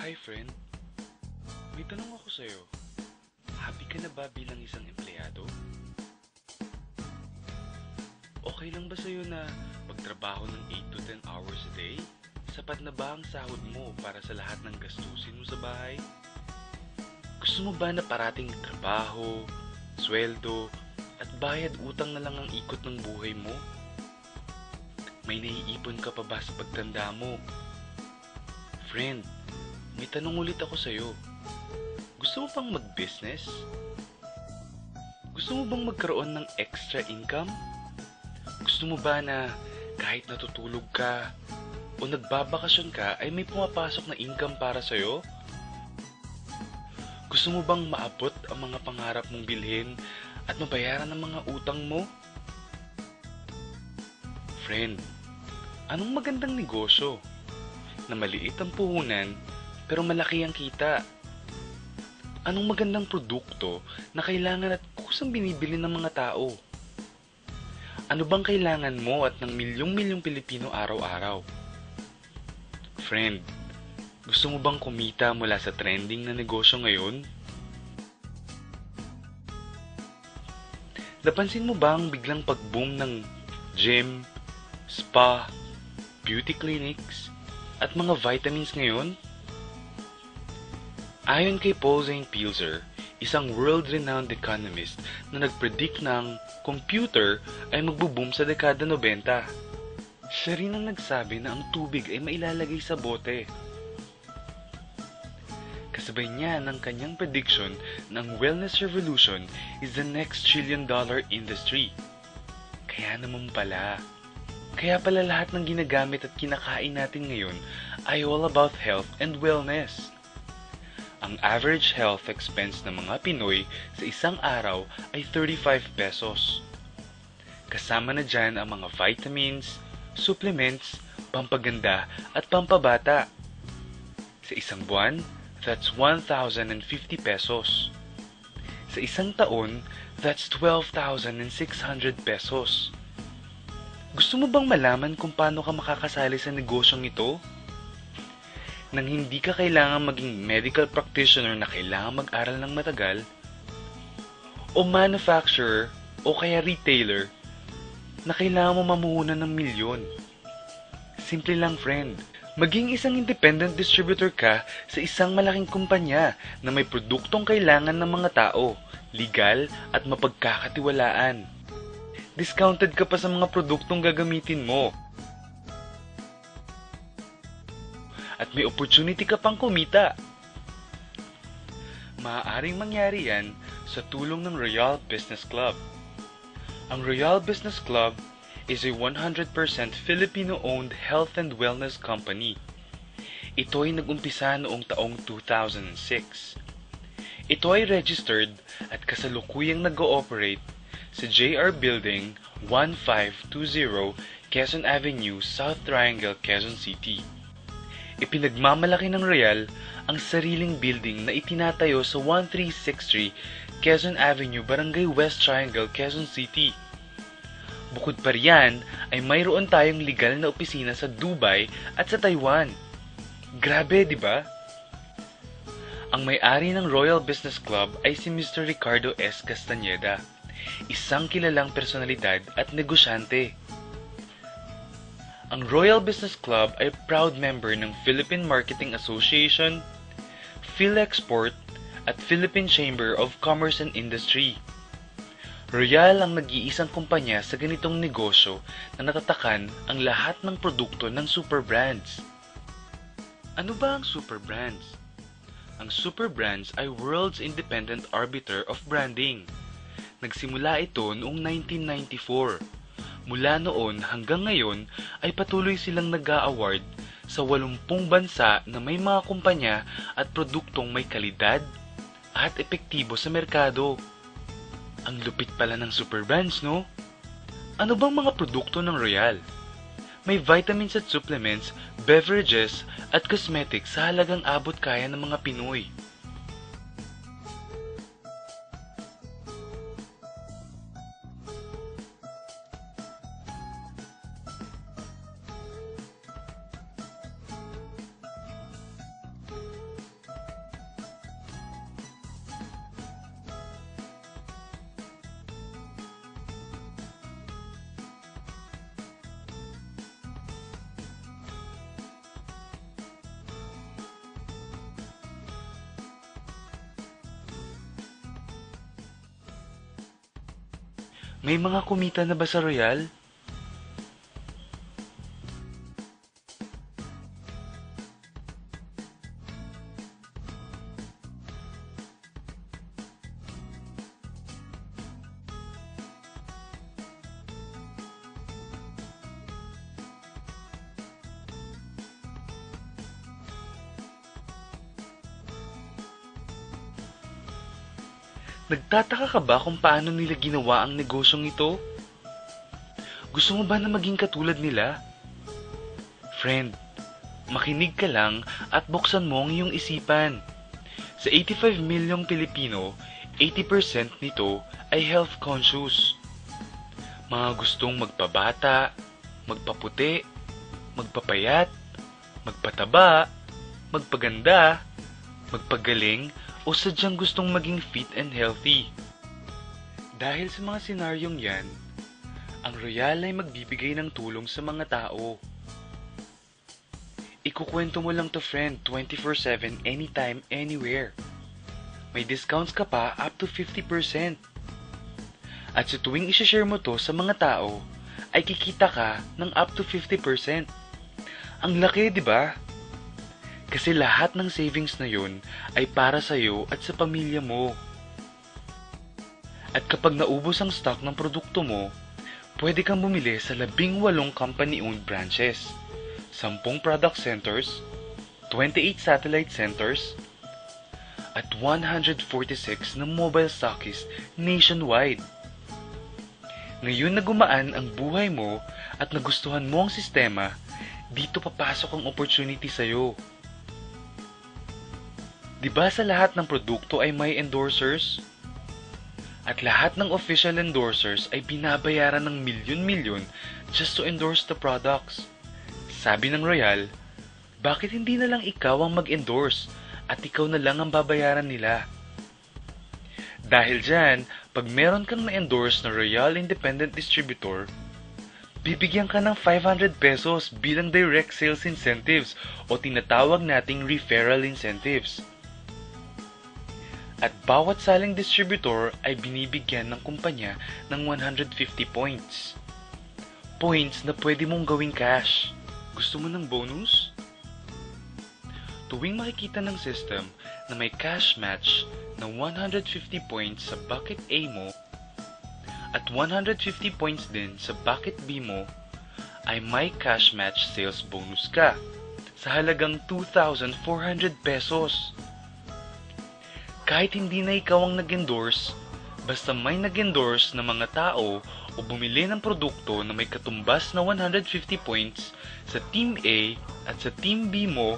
Hi friend, may tanong ako sa'yo. Happy ka na ba bilang isang empleyado? Okay lang ba sa'yo na magtrabaho ng 8 to 10 hours a day? Sapat na ba ang sahod mo para sa lahat ng gastusin mo sa bahay? Gusto mo ba na parating trabaho, sweldo, at bayad utang na lang ang ikot ng buhay mo? May naiipon ka pa ba sa pagtanda mo? Friend, may tanong ulit ako sa'yo. Gusto mo bang mag-business? Gusto mo bang magkaroon ng extra income? Gusto mo ba na kahit natutulog ka o nagbabakasyon ka ay may pumapasok na income para sa'yo? Gusto mo bang maabot ang mga pangarap mong bilhin at mabayaran ang mga utang mo? Friend, anong magandang negosyo na maliit ang puhunan pero malaki ang kita? Anong magandang produkto na kailangan at kusang binibili ng mga tao? Ano bang kailangan mo at ng milyong-milyong Pilipino araw-araw? Friend, gusto mo bang kumita mula sa trending na negosyo ngayon? Napansin mo ba ang biglang pag-boom ng gym, spa, beauty clinics, at mga vitamins ngayon? Ayon kay Paul Zane Pilzer, isang world-renowned economist na nag-predict ng computer ay magbo-boom sa dekada 90. Siya rin ang nagsabi na ang tubig ay mailalagay sa bote. Kasabay niya ng kanyang prediction na ang wellness revolution is the next trillion-dollar industry. Kaya naman pala. Kaya pala lahat ng ginagamit at kinakain natin ngayon ay all about health and wellness. Ang average health expense ng mga Pinoy sa isang araw ay 35 pesos. Kasama na dyan ang mga vitamins, supplements, pampaganda at pampabata. Sa isang buwan, that's 1,050 pesos. Sa isang taon, that's 12,600 pesos. Gusto mo bang malaman kung paano ka makakasali sa negosyong ito? Nang hindi ka kailangan maging medical practitioner na kailangan mag-aral ng matagal, o manufacturer o kaya retailer na kailangan mo mamuhunan ng milyon. Simple lang friend, maging isang independent distributor ka sa isang malaking kumpanya na may produktong kailangan ng mga tao, legal at mapagkakatiwalaan. Discounted ka pa sa mga produktong gagamitin mo. At may opportunity ka pang kumita. Maaaring mangyari yan sa tulong ng Royal Business Club. Ang Royal Business Club is a 100% Filipino-owned health and wellness company. Ito ay nag-umpisa noong taong 2006. Ito ay registered at kasalukuyang nag-ooperate sa JR Building 1520 Quezon Avenue, South Triangle, Quezon City. Ipinagmamalaki ng Royal ang sariling building na itinatayo sa 1363 Quezon Avenue, Barangay West Triangle, Quezon City. Bukod pa riyan ay mayroon tayong legal na opisina sa Dubai at sa Taiwan. Grabe, di ba? Ang may-ari ng Royal Business Club ay si Mr. Ricardo S. Castañeda, isang kilalang personalidad at negosyante. Ang Royal Business Club ay proud member ng Philippine Marketing Association, PhilExport, at Philippine Chamber of Commerce and Industry. Royal ang nag-iisang kumpanya sa ganitong negosyo na natatakan ang lahat ng produkto ng super brands. Ano ba ang super brands? Ang super brands ay world's independent arbiter of branding. Nagsimula ito noong 1994. Mula noon hanggang ngayon ay patuloy silang nag-a-award sa 80 bansa na may mga kumpanya at produktong may kalidad at epektibo sa merkado. Ang lupit pala ng super brands, no? Ano bang mga produkto ng Royal? May vitamins at supplements, beverages at cosmetics sa halagang abot kaya ng mga Pinoy. May mga kumita na ba sa Royal? Nagtataka ka ba kung paano nila ginawa ang negosyong ito? Gusto mo ba na maging katulad nila? Friend, makinig ka lang at buksan mo ang iyong isipan. Sa 85 milyong Pilipino, 80% nito ay health conscious. Mga gustong magpabata, magpaputi, magpapayat, magpataba, magpaganda, magpagaling, o sadyang gustong maging fit and healthy. Dahil sa mga senaryong yan, ang Royal ay magbibigay ng tulong sa mga tao. Ikukwento mo lang to friend 24/7 anytime, anywhere. May discounts ka pa up to 50%. At sa tuwing isashare mo to sa mga tao, ay kikita ka ng up to 50%. Ang laki, di ba? Kasi lahat ng savings na yun ay para sa'yo at sa pamilya mo. At kapag naubos ang stock ng produkto mo, pwede kang bumili sa 18 company-owned branches, 10 product centers, 28 satellite centers, at 146 na mobile stockists nationwide. Ngayon na gumaan ang buhay mo at nagustuhan mo ang sistema, dito papasok ang opportunity sa'yo. Diba sa lahat ng produkto ay may endorsers? At lahat ng official endorsers ay binabayaran ng milyon-milyon just to endorse the products. Sabi ng Royal, bakit hindi na lang ikaw ang mag-endorse at ikaw na lang ang babayaran nila? Dahil dyan, pag meron kang na-endorse na Royal Independent Distributor, bibigyan ka ng 500 pesos bilang direct sales incentives o tinatawag nating referral incentives. At bawat saling distributor ay binibigyan ng kumpanya ng 150 points. Points na pwede mong gawing cash. Gusto mo ng bonus? Tuwing makikita ng system na may cash match na 150 points sa bucket A mo at 150 points din sa bucket B mo, ay may cash match sales bonus ka sa halagang 2,400 pesos. Kahit hindi na ikaw ang nag-endorse, basta may nag-endorse na mga tao o bumili ng produkto na may katumbas na 150 points sa Team A at sa Team B mo,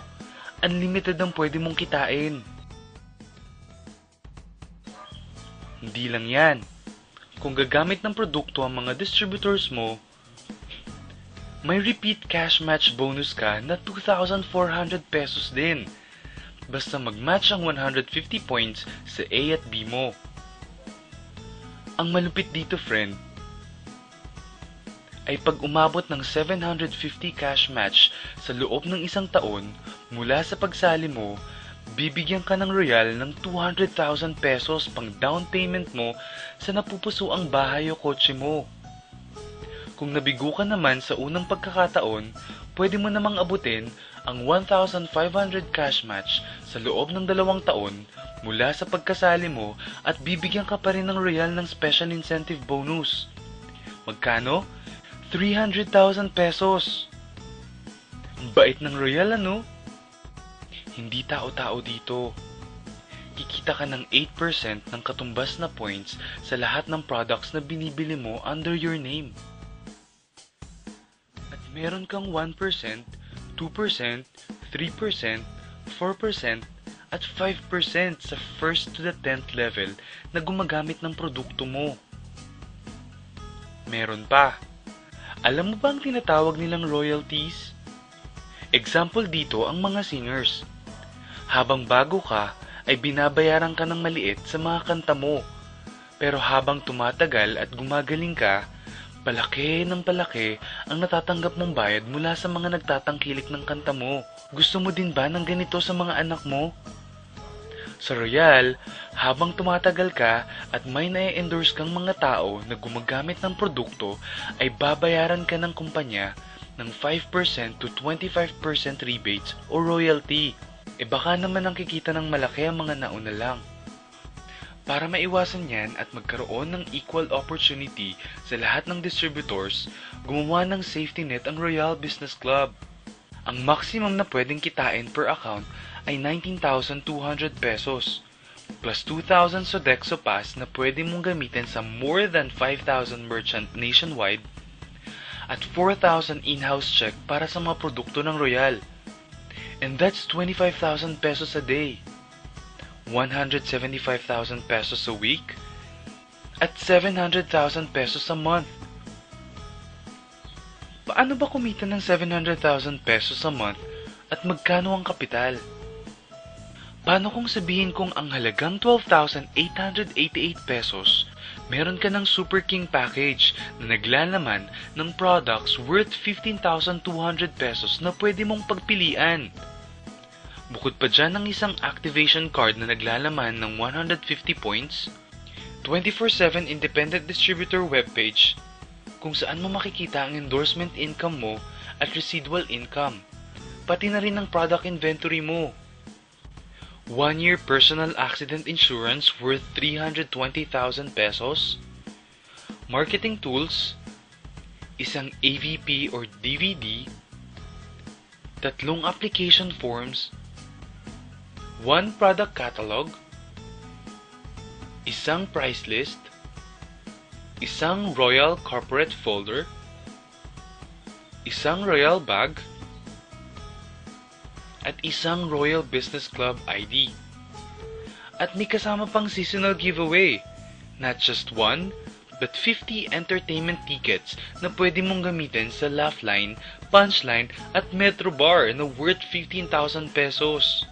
unlimited ang pwede mong kitain. Hindi lang yan. Kung gagamit ng produkto ang mga distributors mo, may repeat cash match bonus ka na 2,400 pesos din. Basta mag-match ang 150 points sa A at B mo. Ang malupit dito, friend, ay pag umabot ng 750 cash match sa loob ng isang taon mula sa pagsali mo, bibigyan ka ng Royal ng 200,000 pesos pang down payment mo sa napupusuang bahay o kotse mo. Kung nabigo ka naman sa unang pagkakataon, pwede mo namang abutin ang 1,500 cash match sa loob ng 2 taon mula sa pagkasali mo at bibigyan ka pa rin ng Royal ng special incentive bonus. Magkano? 300,000 pesos. Ang bait ng Royal, ano? Hindi tao-tao dito. Kikita ka ng 8% ng katumbas na points sa lahat ng products na binibili mo under your name. At meron kang 1%, 2%, 3%, 4%, at 5% sa first to the 10th level na gumagamit ng produkto mo. Meron pa. Alam mo ba ang tinatawag nilang royalties? Example dito ang mga singers. Habang bago ka, ay binabayaran ka ng maliit sa mga kanta mo. Pero habang tumatagal at gumagaling ka, palaki ng palaki ang natatanggap mong bayad mula sa mga nagtatangkilik ng kanta mo. Gusto mo din ba ng ganito sa mga anak mo? Sa Royal, habang tumatagal ka at may na-endorse kang mga tao na gumagamit ng produkto, ay babayaran ka ng kumpanya ng 5% to 25% rebates o royalty. E baka naman ang kikita ng malaki ang mga nauna lang. Para maiwasan yan at magkaroon ng equal opportunity sa lahat ng distributors, gumawa ng safety net ang Royal Business Club. Ang maximum na pwedeng kitain per account ay 19,200 pesos, plus 2,000 Sodexo Pass na pwede mong gamitin sa more than 5,000 merchant nationwide, at 4,000 in-house check para sa mga produkto ng Royal. And that's 25,000 pesos a day, 175,000 pesos a week, at 700,000 pesos a month. Paano ba kumita ng 700,000 pesos a month at magkano ang kapital? Paano kung sabihin kong ang halagang 12,888 pesos, meron ka ng Super King package na naglalaman ng products worth 15,200 pesos na pwede mong pagpilian. Bukod pa dyan ang isang activation card na naglalaman ng 150 points, 24/7 independent distributor webpage kung saan mo makikita ang endorsement income mo at residual income, pati na rin ang product inventory mo. 1-year personal accident insurance worth 320,000 pesos, marketing tools, isang AVP or DVD, 3 application forms, 1 product catalog, isang price list, isang Royal corporate folder, isang Royal bag, at isang Royal Business Club ID. At may kasama pang seasonal giveaway. Not just 1, but 50 entertainment tickets na pwede mong gamitin sa Laugh-Line, Punchline at Metro Bar na worth 15,000 pesos.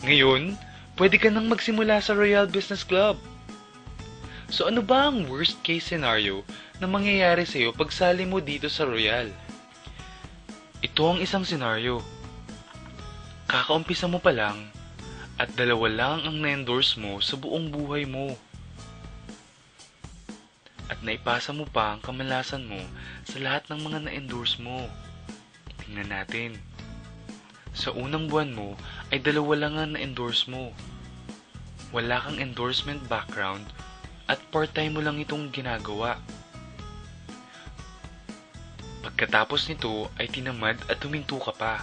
Ngayon, pwede ka nang magsimula sa Royal Business Club. So ano ba ang worst case scenario na mangyayari sa'yo pag sali mo dito sa Royal? Ito ang isang scenario. Kakaumpisa mo pa lang at 2 lang ang na-endorse mo sa buong buhay mo. At naipasa mo pa ang kamalasan mo sa lahat ng mga na-endorse mo. Tingnan natin. Sa unang buwan mo ay 2 lang ang na-endorse mo. Wala kang endorsement background at part-time mo lang itong ginagawa. Pagkatapos nito ay tinamad at huminto ka pa.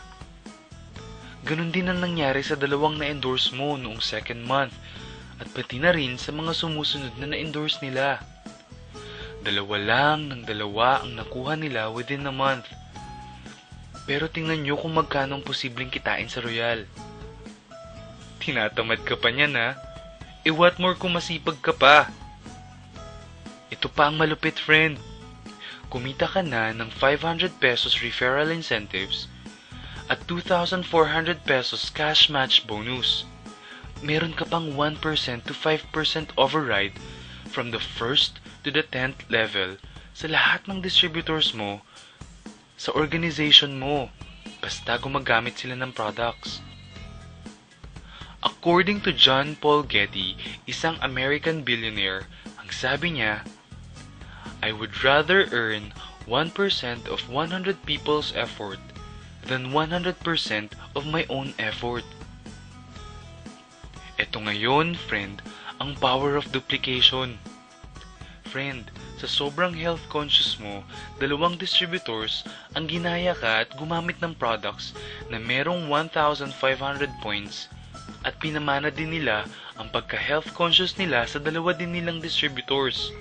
Ganon din ang nangyari sa 2 na-endorse mo noong 2nd month at pati na rin sa mga sumusunod na na-endorse nila. 2 lang ng 2 ang nakuha nila within a month. Pero tingnan nyo kung magkano ang posibleng kitain sa Royal. Tinatamad ka pa niyan ha? E what more kung masipag ka pa? Ito pa ang malupit, friend. Kumita ka na ng 500 pesos referral incentives at 2,400 pesos cash match bonus. Meron ka pang 1% to 5% override from the 1st to the 10th level sa lahat ng distributors mo sa organization mo, basta gumagamit sila ng products. According to John Paul Getty, isang American billionaire, ang sabi niya, I would rather earn 1% of 100 people's effort than 100% of my own effort. Ito ngayon, friend, ang power of duplication. Friend, sa sobrang health conscious mo, 2 distributors ang ginaya ka at gumamit ng products na merong 1,500 points at pinamana din nila ang pagka-health conscious nila sa 2 din nilang distributors.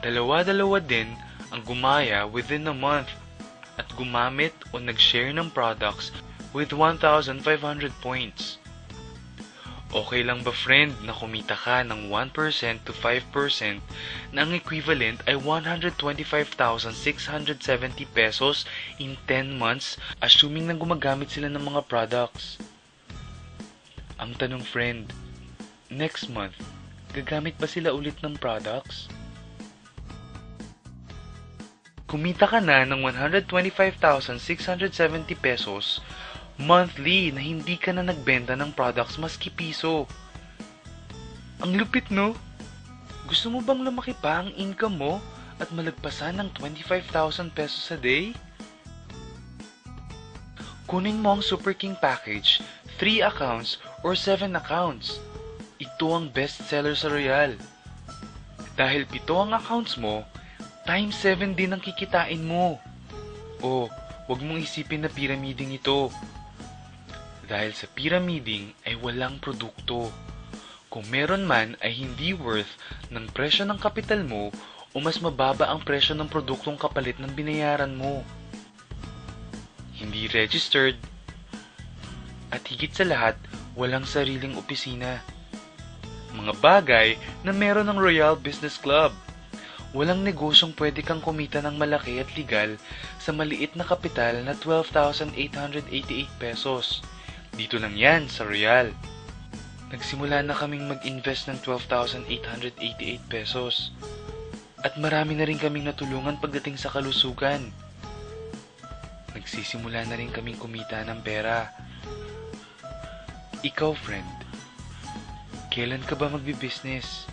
2 din ang gumaya within a month at gumamit o nag-share ng products with 1,500 points. Okay lang ba, friend, na kumita ka ng 1% to 5% na ang equivalent ay 125,670 pesos in 10 months assuming na gumagamit sila ng mga products? Ang tanong, friend, next month, gagamit ba sila ulit ng products? Kumita ka na ng 125,670 pesos monthly na hindi ka na nagbenta ng products maski piso. Ang lupit, no? Gusto mo bang lumaki pa ang income mo at malagpasan ng 25,000 pesos a day? Kunin mo ang Super King Package, 3 accounts or 7 accounts. Ito ang best seller sa Royal. Dahil 7 ang accounts mo, times 7 din ang kikitain mo. O, huwag mong isipin na pyramiding ito. Dahil sa pyramiding ay walang produkto. Kung meron man ay hindi worth ng presyo ng kapital mo o mas mababa ang presyo ng produktong kapalit ng binayaran mo. Hindi registered. At higit sa lahat, walang sariling opisina. Mga bagay na meron ng Royal Business Club. Walang negosyong pwede kang kumita ng malaki at legal sa maliit na kapital na 12,888 pesos. Dito lang yan sa Royal. Nagsimula na kaming mag-invest ng 12,888 pesos. At marami na rin kaming natulungan pagdating sa kalusugan. Nagsisimula na rin kaming kumita ng pera. Ikaw, friend, kailan ka ba magbi-business?